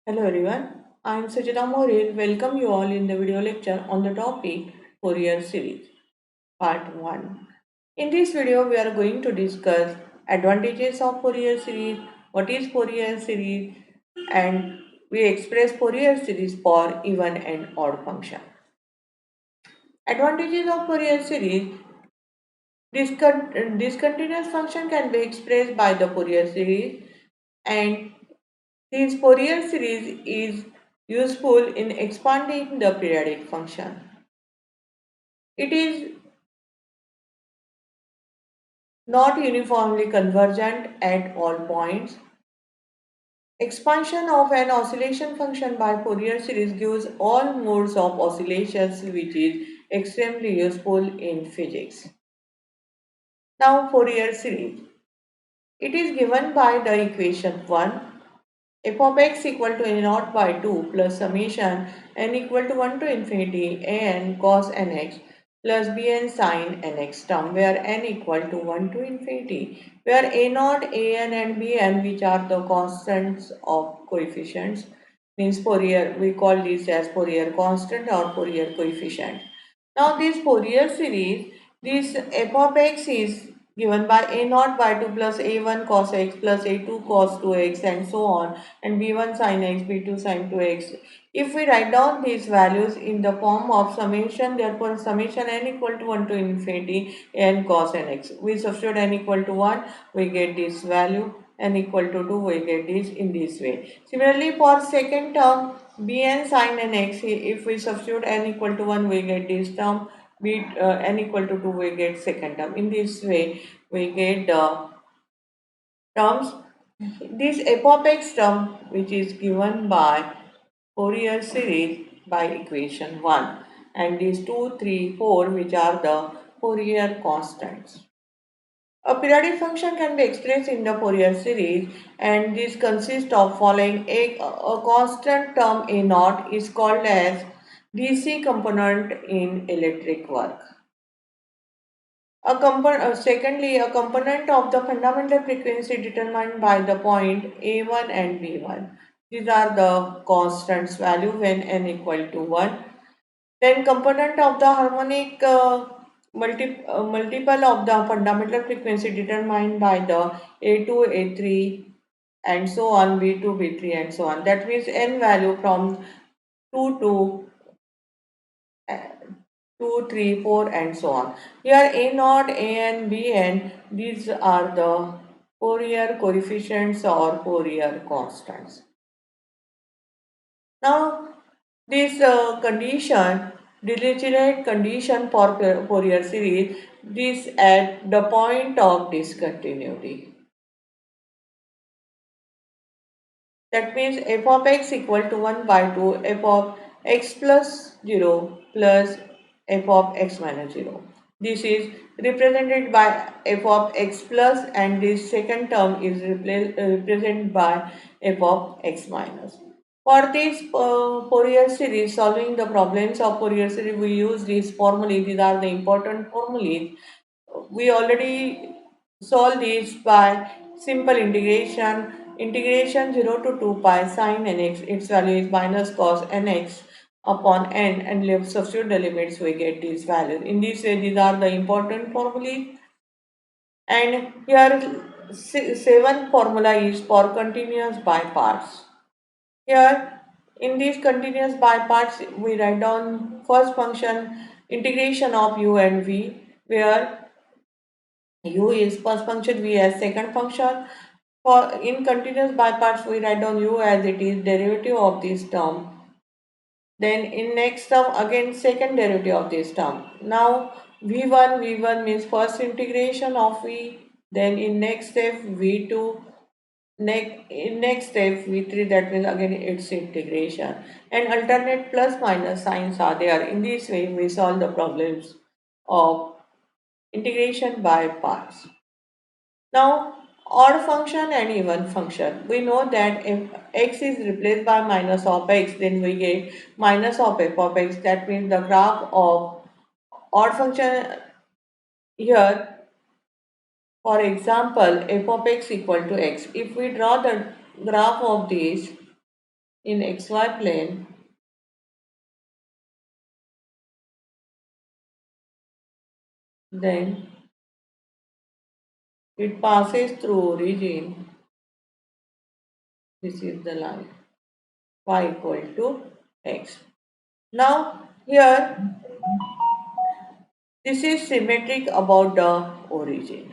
Hello everyone, I am Sajida Morir. Welcome you all in the video lecture on the topic Fourier series, part 1. In this video, we are going to discuss advantages of Fourier series, what is Fourier series, and we express Fourier series for even and odd function. Advantages of Fourier series. Discontinuous function can be expressed by the Fourier series, and this Fourier series is useful in expanding the periodic function. It is not uniformly convergent at all points. Expansion of an oscillation function by Fourier series gives all modes of oscillations, which is extremely useful in physics. Now, Fourier series. It is given by the equation 1, f of x equal to a naught by 2 plus summation n equal to 1 to infinity a n cos nx plus b n sin nx term, where n equal to 1 to infinity, where a naught, a n and b n, which are the constants of coefficients, means Fourier, we call this as Fourier constant or Fourier coefficient. Now this Fourier series, this f of x is given by a naught by 2 plus a1 cos x plus a2 cos 2x and so on, and b1 sin x, b2 sin 2x. If we write down these values in the form of summation, therefore summation n equal to 1 to infinity n cos nx. We substitute n equal to 1, we get this value, n equal to 2, we get this in this way. Similarly, for second term, bn sin nx, if we substitute n equal to 1, we get this term, n equal to 2, we get second term. In this way, we get the terms. This f of x term, which is given by Fourier series by equation 1, and these 2, 3, 4, which are the Fourier constants. A periodic function can be expressed in the Fourier series, and this consists of following a constant term a naught is called as DC component in electric work. Secondly, a component of the fundamental frequency determined by the point A1 and B1. These are the constants value when n equal to 1. Then component of the harmonic multiple of the fundamental frequency determined by the A2, A3 and so on, B2, B3 and so on. That means n value from 2 to uh, 2, 3, 4 and so on. Here A naught, A and B and these are the Fourier coefficients or Fourier constants. Now this condition, Dirichlet condition for Fourier series, this at the point of discontinuity. That means f of x equal to 1 by 2 f of x plus 0 plus f of x minus 0. This is represented by f of x plus, and this second term is represented by f of x minus. For this Fourier series, solving the problems of Fourier series, we use these formulae. These are the important formulae. We already solve this by simple integration. Integration 0 to 2 pi sine nx, its value is minus cos nx upon n, and left substitute the limits, we get these values. In this way, these are the important formulae. And here 7 formula is for continuous by parts. Here in these continuous by parts, we write down first function integration of u and v, where u is first function, v as second function. For in continuous by parts, we write down u as it is derivative of this term. Then in next term again second derivative of this term. Now v1 means first integration of v. Then in next step v2. In next step v3, that means again its integration, and alternate plus minus signs are there. In this way we solve the problems of integration by parts. Now odd function and even function. We know that if x is replaced by minus of x, then we get minus of f of x. That means the graph of odd function here, for example, f of x equal to x. If we draw the graph of this, in xy plane, then it passes through origin. This is the line y equal to x. Now here this is symmetric about the origin.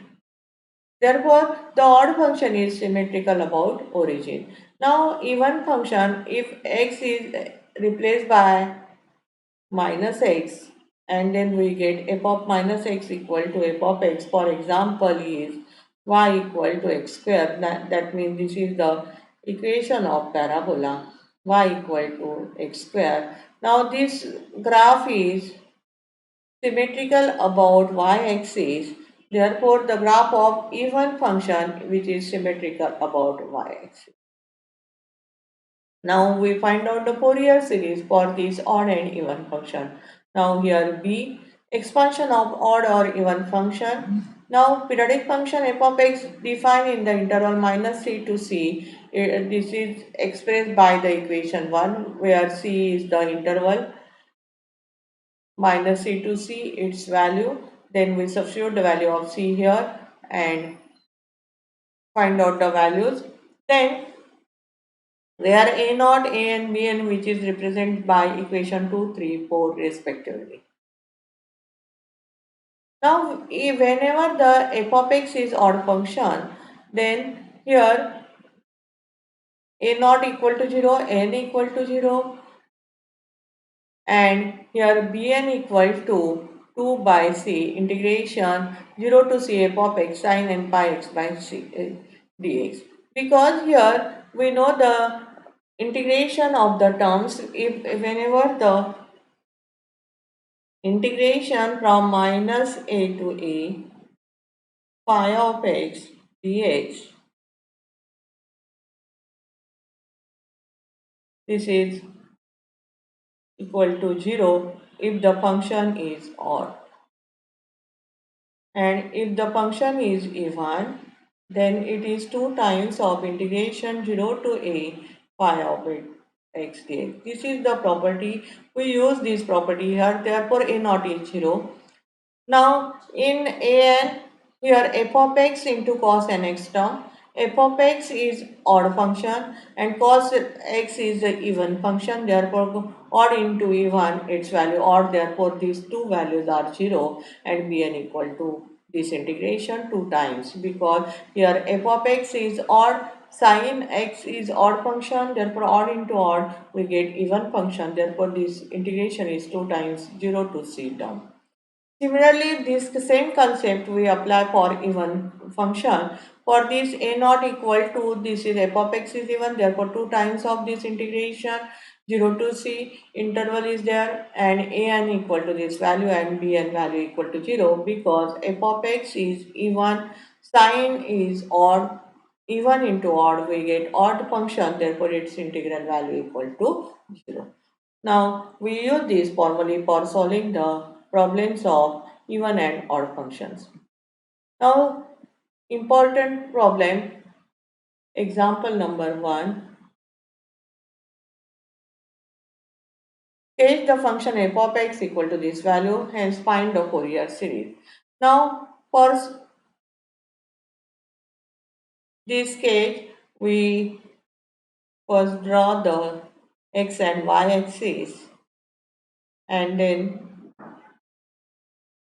Therefore, the odd function is symmetrical about origin. Now, even function, if x is replaced by minus x, and then we get f of minus x equal to f of x, for example, is y equal to x square. That means this is the equation of parabola y equal to x square. Now, this graph is symmetrical about y-axis. Therefore, the graph of even function which is symmetrical about y-axis. Now we find out the Fourier series for this odd and even function. Now here B, expansion of odd or even function. Now periodic function f of x defined in the interval minus c to c. This is expressed by the equation 1 where c is the interval minus c to c its value, then we substitute the value of c here and find out the values, then where a naught, a and b n which is represented by equation 2 3 4 respectively. Now whenever the f of x is odd function, then here a naught equal to 0, n equal to 0, and here bn equal to 2 by c integration 0 to c f of x sin n pi x by c dx. Because here we know the integration of the terms, if whenever the integration from minus a to a phi of x dx, this is equal to 0 if the function is odd. And if the function is even, then it is 2 times of integration 0 to a phi of it x dx. This is the property. We use this property here. Therefore, a naught is 0. Now, in an, here f of x into cos nx term, f of x is odd function and cos x is the even function. Therefore, odd into even, its value odd. Therefore, these two values are 0 and bn equal to this integration 2 times, because here f of x is odd, sin x is odd function. Therefore, odd into odd, we get even function. Therefore, this integration is 2 times 0 to c term. Similarly, this same concept we apply for even function. For this a naught equal to, this is f of x is even, therefore 2 times of this integration 0 to c interval is there, and a n equal to this value and b n value equal to 0, because f of x is even, sine is odd, even into odd we get odd function, therefore its integral value equal to 0. Now we use this formally for solving the problems of even and odd functions. Now important problem, example number 1. Take the function f of x equal to this value, hence find the Fourier series. Now for this case, we first draw the x and y axis and then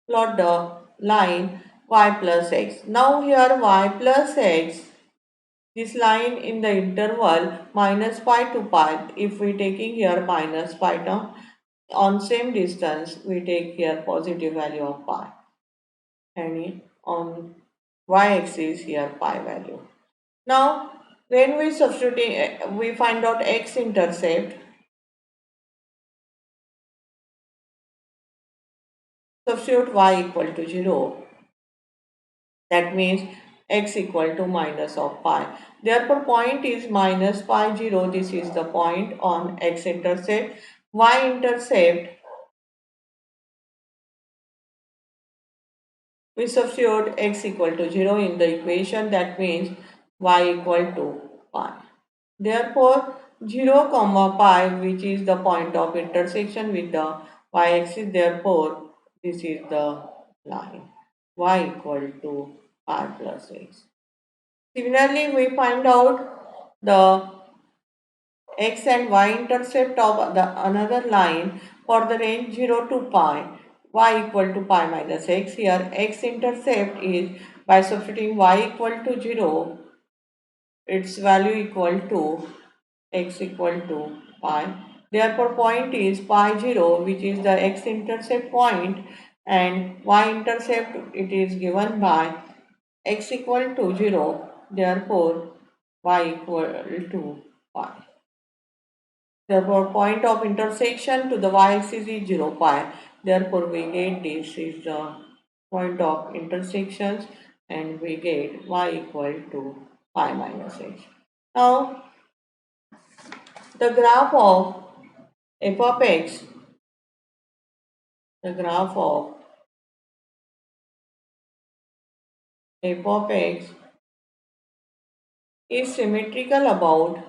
plot the line y plus x. Now here y plus x, this line in the interval minus pi to pi, if we taking here minus pi term, on same distance we take here positive value of pi, and on y-axis here pi value. Now when we substitute, we find out x-intercept, substitute y equal to 0. That means x equal to minus of pi. Therefore, point is minus pi 0. This is the point on x-intercept. Y-intercept, we substitute x equal to 0 in the equation. That means y equal to pi. Therefore, 0 comma pi, which is the point of intersection with the y-axis. Therefore, this is the line y equal to pi plus x. Similarly, we find out the x and y intercept of the another line for the range 0 to pi, y equal to pi minus x. Here, x intercept is by substituting y equal to 0, its value equal to x equal to pi. Therefore, point is pi 0, which is the x-intercept point, and y-intercept it is given by x equal to 0. Therefore, y equal to pi. Therefore, point of intersection to the y-axis is 0 pi. Therefore, we get this is the point of intersections, and we get y equal to pi minus x. Now, the graph of f of x, the graph of f of x is symmetrical about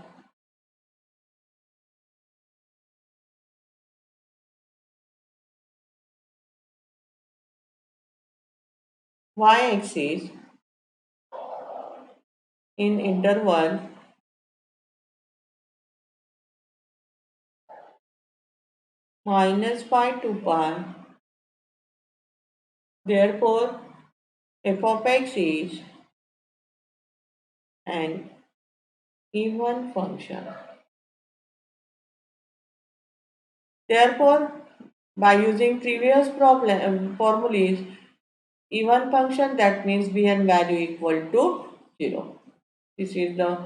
y-axis in interval minus pi to pi. Therefore, f of x is an even function. Therefore, by using previous problem formulas, even function, that means bn value equal to 0. This is the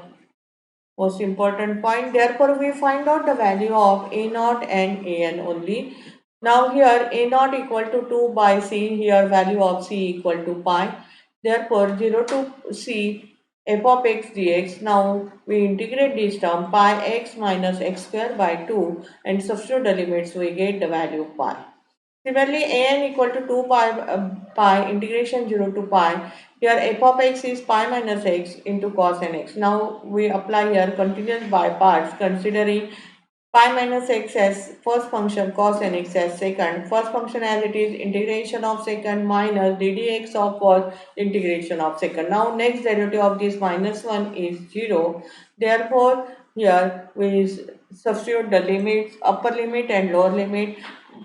most important point. Therefore, we find out the value of a naught and an only. Now here a naught equal to 2 by c, here value of c equal to pi. Therefore 0 to c f of x dx. Now we integrate this term pi x minus x square by 2 and substitute the limits, we get the value of pi. Similarly, an equal to 2 pi integration 0 to pi. Here f of x is pi minus x into cos nx. Now we apply here continuous by parts, considering pi minus x as first function, cos nx as second. First function as it is integration of second minus ddx of first integration of second. Now next derivative of this minus 1 is 0. Therefore, here we substitute the limits, upper limit and lower limit.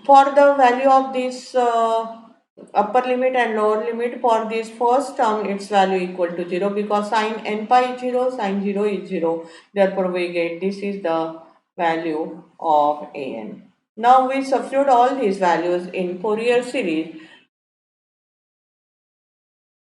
For the value of this upper limit and lower limit for this first term, its value equal to 0, because sine n pi is 0, sine 0 is 0. Therefore, we get this is the value of an. Now we substitute all these values in Fourier series.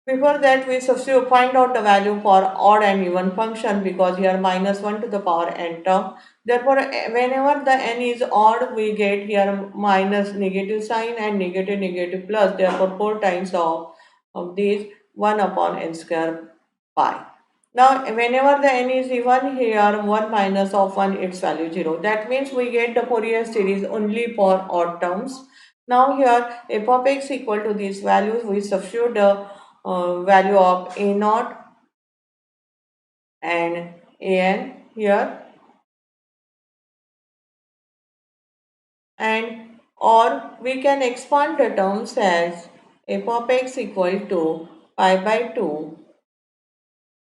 Before that, we substitute find out the value for odd and even function, because here minus 1 to the power n term. Therefore, whenever the n is odd, we get here minus negative sign and negative negative plus. Therefore, 4 times of these 1 upon n square pi. Now, whenever the n is even, here 1 minus of 1, its value 0. That means we get the Fourier series only for odd terms. Now here f of x equal to these values, we substitute the value of a naught and an here, and or we can expand the terms as f of x equal to pi by 2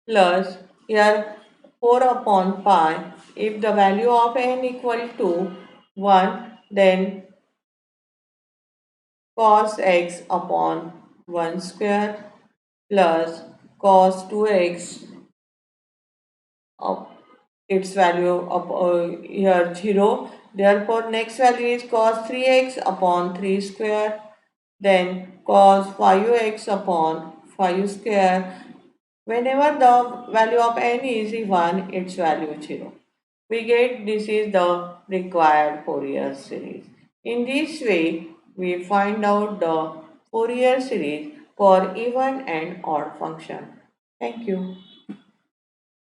plus here 4 upon pi. If the value of n equal to 1, then cos x upon 1 square plus cos 2x of its value of here 0. Therefore, next value is cos 3x upon 3 square, then cos 5x upon 5 square. Whenever the value of n is even, its value 0. We get this is the required Fourier series. In this way, we find out the Fourier series for even and odd function. Thank you.